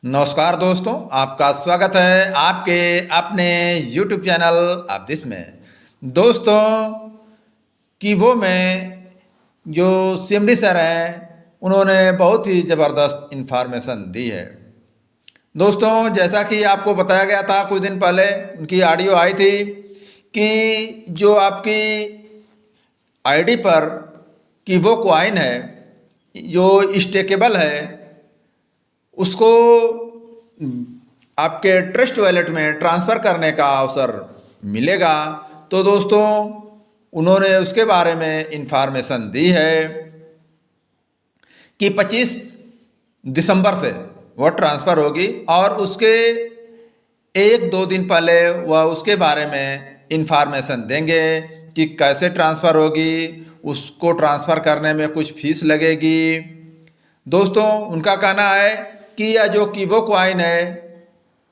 नमस्कार दोस्तों, आपका स्वागत है आपके अपने YouTube चैनल अब्दिस में। दोस्तों, कीवो में जो सीएमडी सर हैं उन्होंने बहुत ही ज़बरदस्त इन्फॉर्मेशन दी है। दोस्तों, जैसा कि आपको बताया गया था कुछ दिन पहले उनकी ऑडियो आई थी कि जो आपकी आईडी पर कीवो कॉइन है जो स्टेकेबल है उसको आपके ट्रस्ट वॉलेट में ट्रांसफ़र करने का अवसर मिलेगा। तो दोस्तों, उन्होंने उसके बारे में इंफॉर्मेशन दी है कि 25 दिसंबर से वह ट्रांसफ़र होगी और उसके 1-2 दिन पहले वह उसके बारे में इंफॉर्मेशन देंगे कि कैसे ट्रांसफ़र होगी, उसको ट्रांसफ़र करने में कुछ फीस लगेगी। दोस्तों, उनका कहना है कि यह जो कीवो कॉइन है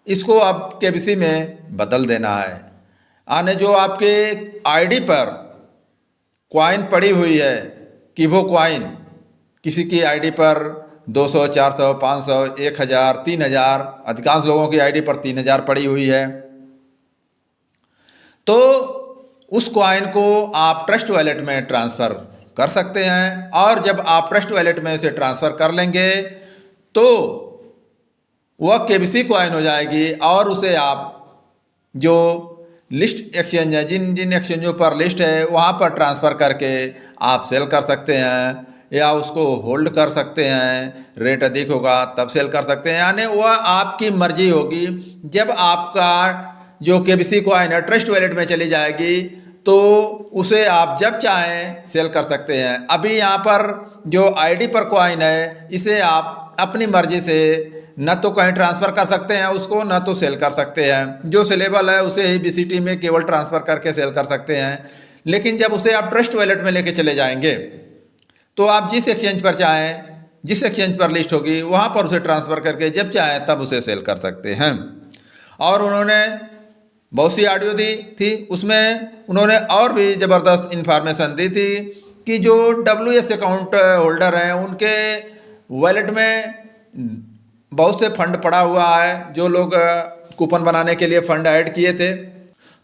इसको आप केबीसी में बदल देना है। आने जो आपके आईडी पर कॉइन पड़ी हुई है कीवो कॉइन, किसी की आईडी पर 200, 400, 500, 1000, 3000, अधिकांश लोगों की आईडी पर 3000 पड़ी हुई है, तो उस कॉइन को आप ट्रस्ट वॉलेट में ट्रांसफ़र कर सकते हैं। और जब आप ट्रस्ट वॉलेट में इसे ट्रांसफ़र कर लेंगे तो वह केबीसी कॉइन हो जाएगी और उसे आप जो लिस्ट एक्सचेंज है, जिन जिन एक्सचेंजों पर लिस्ट है वहाँ पर ट्रांसफ़र करके आप सेल कर सकते हैं या उसको होल्ड कर सकते हैं। रेट अधिक होगा तब सेल कर सकते हैं, यानी वह आपकी मर्जी होगी। जब आपका जो केबीसी कॉइन है ट्रस्ट वॉलेट में चली जाएगी तो उसे आप जब चाहें सेल कर सकते हैं। अभी यहाँ पर जो आईडी पर कॉइन है इसे आप अपनी मर्जी से न तो कहीं ट्रांसफ़र कर सकते हैं उसको, न तो सेल कर सकते हैं। जो सेलेबल है उसे ही बीसीटी में केवल ट्रांसफ़र करके सेल कर सकते हैं। लेकिन जब उसे आप ट्रस्ट वॉलेट में लेके चले जाएंगे तो आप जिस एक्सचेंज पर चाहें, जिस एक्सचेंज पर लिस्ट होगी वहाँ पर उसे ट्रांसफ़र करके जब चाहें तब उसे सेल कर सकते हैं। और उन्होंने बहुत सी ऑडियो दी थी, उसमें उन्होंने और भी ज़बरदस्त इन्फॉर्मेशन दी थी कि जो WS अकाउंट होल्डर हैं उनके वॉलेट में बहुत से फंड पड़ा हुआ है। जो लोग कूपन बनाने के लिए फ़ंड ऐड किए थे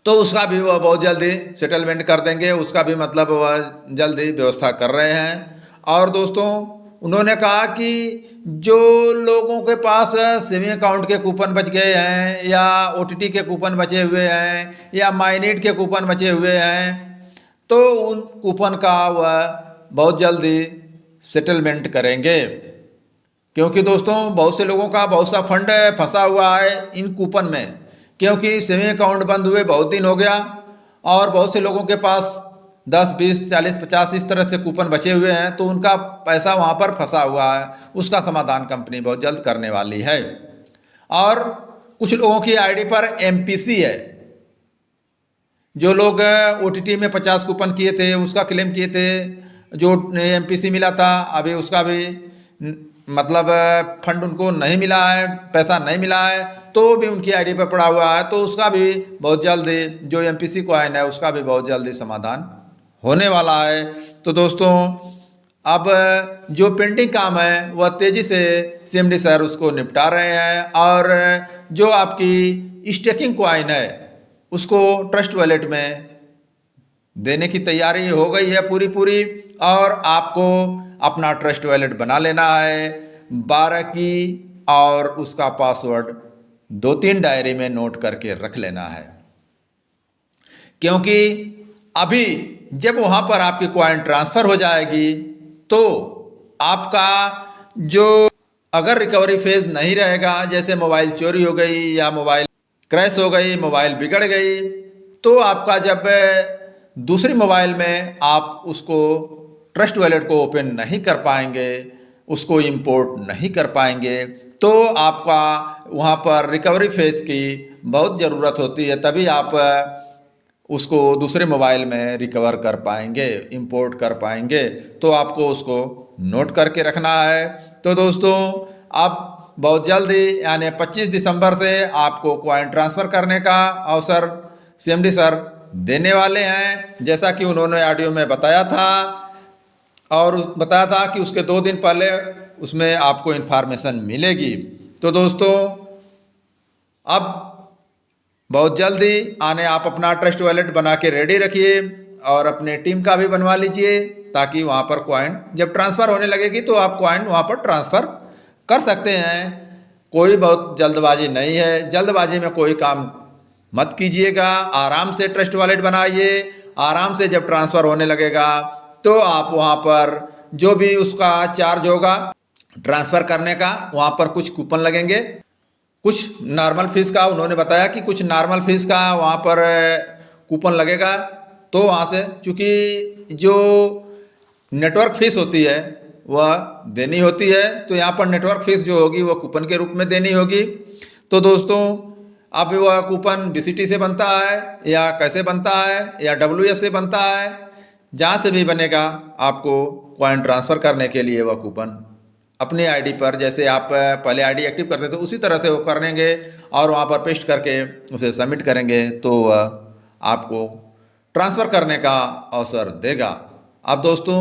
तो उसका भी वह बहुत जल्दी सेटलमेंट कर देंगे, उसका भी मतलब वह जल्दी व्यवस्था कर रहे हैं। और दोस्तों, उन्होंने कहा कि जो लोगों के पास सेविंग अकाउंट के कूपन बच गए हैं या OTT के कूपन बचे हुए हैं या माइनेट के कूपन बचे हुए हैं तो उन कूपन का वह बहुत जल्दी सेटलमेंट करेंगे। क्योंकि दोस्तों, बहुत से लोगों का बहुत सा फंड फंसा हुआ है इन कूपन में, क्योंकि सेविंग अकाउंट बंद हुए बहुत दिन हो गया और बहुत से लोगों के पास 10, 20, 40, 50 इस तरह से कूपन बचे हुए हैं, तो उनका पैसा वहाँ पर फंसा हुआ है। उसका समाधान कंपनी बहुत जल्द करने वाली है। और कुछ लोगों की आईडी पर MPC है। जो लोग OTT में 50 कूपन किए थे उसका क्लेम किए थे, जो MPC मिला था अभी उसका भी मतलब फंड उनको नहीं मिला है, पैसा नहीं मिला है, तो भी उनकी आईडी पर पड़ा हुआ है, तो उसका भी बहुत जल्दी जो MPC कॉइन है उसका भी बहुत जल्दी समाधान होने वाला है। तो दोस्तों, अब जो पेंडिंग काम है वह तेज़ी से CMD सर उसको निपटा रहे हैं और जो आपकी स्टेकिंग कॉइन है उसको ट्रस्ट वॉलेट में देने की तैयारी हो गई है पूरी और आपको अपना ट्रस्ट वॉलेट बना लेना है 12 की और उसका पासवर्ड 2-3 डायरी में नोट करके रख लेना है। क्योंकि अभी जब वहाँ पर आपकी कॉइन ट्रांसफ़र हो जाएगी तो आपका जो अगर रिकवरी फेज़ नहीं रहेगा, जैसे मोबाइल चोरी हो गई या मोबाइल क्रैश हो गई, मोबाइल बिगड़ गई, तो आपका जब दूसरी मोबाइल में आप उसको ट्रस्ट वॉलेट को ओपन नहीं कर पाएंगे, उसको इंपोर्ट नहीं कर पाएंगे, तो आपका वहाँ पर रिकवरी फेज़ की बहुत ज़रूरत होती है। तभी आप उसको दूसरे मोबाइल में रिकवर कर पाएंगे, इंपोर्ट कर पाएंगे। तो आपको उसको नोट करके रखना है। तो दोस्तों, अब बहुत जल्दी यानी 25 दिसंबर से आपको कॉइन ट्रांसफ़र करने का अवसर CMD सर देने वाले हैं, जैसा कि उन्होंने ऑडियो में बताया था। और बताया था कि उसके 2 दिन पहले उसमें आपको इन्फॉर्मेशन मिलेगी। तो दोस्तों अब बहुत जल्दी आने आप अपना ट्रस्ट वॉलेट बना के रेडी रखिए और अपने टीम का भी बनवा लीजिए, ताकि वहाँ पर कॉइन जब ट्रांसफ़र होने लगेगी तो आप कॉइन वहाँ पर ट्रांसफ़र कर सकते हैं। कोई बहुत जल्दबाजी नहीं है, जल्दबाजी में कोई काम मत कीजिएगा। आराम से ट्रस्ट वॉलेट बनाइए, आराम से जब ट्रांसफ़र होने लगेगा तो आप वहाँ पर जो भी उसका चार्ज होगा ट्रांसफ़र करने का, वहाँ पर कुछ कूपन लगेंगे, कुछ नॉर्मल फीस का उन्होंने बताया कि कुछ नॉर्मल फीस का वहाँ पर कूपन लगेगा। तो वहाँ से चूँकि जो नेटवर्क फीस होती है वह देनी होती है, तो यहाँ पर नेटवर्क फीस जो होगी वह कूपन के रूप में देनी होगी। तो दोस्तों अब वह कूपन BCT से बनता है या कैसे बनता है या WF से बनता है, जहाँ से भी बनेगा आपको कॉइन ट्रांसफ़र करने के लिए वह कूपन अपनी आईडी पर, जैसे आप पहले आईडी एक्टिव करते थे उसी तरह से वो करेंगे और वहाँ पर पेस्ट करके उसे सबमिट करेंगे तो वह आपको ट्रांसफ़र करने का अवसर देगा। अब दोस्तों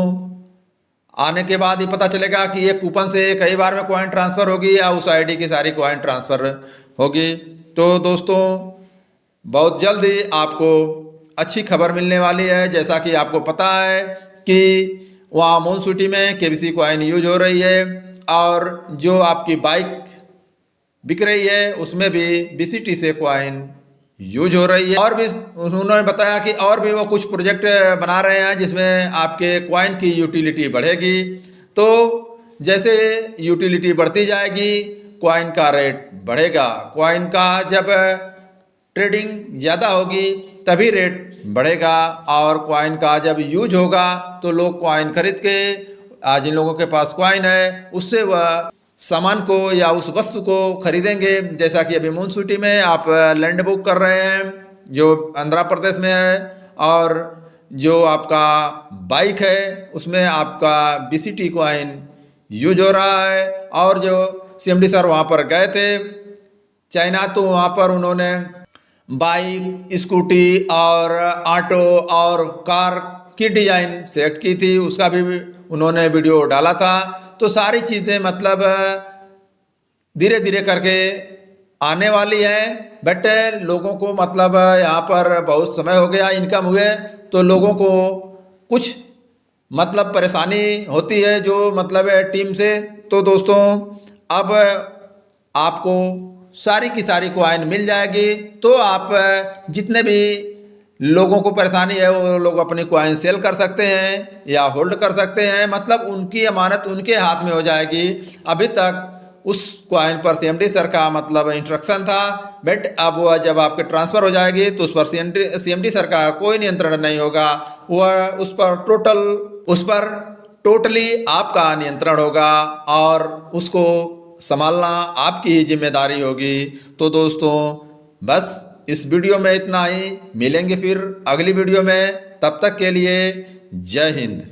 आने के बाद ही पता चलेगा कि ये कूपन से कई बार में कॉइन ट्रांसफ़र होगी या उस आईडी की सारी कॉइन ट्रांसफ़र होगी। तो दोस्तों बहुत जल्द ही आपको अच्छी खबर मिलने वाली है। जैसा कि आपको पता है कि वहाँ मून सिटी में KBC कॉइन यूज हो रही है और जो आपकी बाइक बिक रही है उसमें भी BCT से कॉइन यूज हो रही है। और भी उन्होंने बताया कि और भी वो कुछ प्रोजेक्ट बना रहे हैं जिसमें आपके कॉइन की यूटिलिटी बढ़ेगी। तो जैसे यूटिलिटी बढ़ती जाएगी कॉइन का रेट बढ़ेगा। कॉइन का जब ट्रेडिंग ज़्यादा होगी तभी रेट बढ़ेगा और कॉइन का जब यूज होगा तो लोग कॉइन खरीद के जिन लोगों के पास कॉइन है उससे वह सामान को या उस वस्तु को खरीदेंगे। जैसा कि अभी मून सिटी में आप लैंड बुक कर रहे हैं जो आंध्र प्रदेश में है, और जो आपका बाइक है उसमें आपका BCT कॉइन यूज हो रहा है। और जो CMD सर वहाँ पर गए थे चाइना, तो वहाँ पर उन्होंने बाइक, स्कूटी और ऑटो और कार की डिज़ाइन सेट की थी, उसका भी उन्होंने वीडियो डाला था। तो सारी चीज़ें मतलब धीरे धीरे करके आने वाली है। बट लोगों को मतलब यहाँ पर बहुत समय हो गया इनकम हुए, तो लोगों को कुछ मतलब परेशानी होती है जो मतलब टीम से। तो दोस्तों अब आपको सारी की सारी कॉइन मिल जाएगी। तो आप जितने भी लोगों को परेशानी है वो लोग अपनी कॉइन सेल कर सकते हैं या होल्ड कर सकते हैं, मतलब उनकी अमानत उनके हाथ में हो जाएगी। अभी तक उस कॉइन पर CMD सर का मतलब इंस्ट्रक्शन था, बट अब वह जब आपके ट्रांसफ़र हो जाएगी तो उस पर CMD सर का कोई नियंत्रण नहीं होगा। वह उस पर टोटली आपका नियंत्रण होगा और उसको संभालना आपकी ही जिम्मेदारी होगी। तो दोस्तों बस इस वीडियो में इतना ही, मिलेंगे फिर अगली वीडियो में, तब तक के लिए जय हिंद।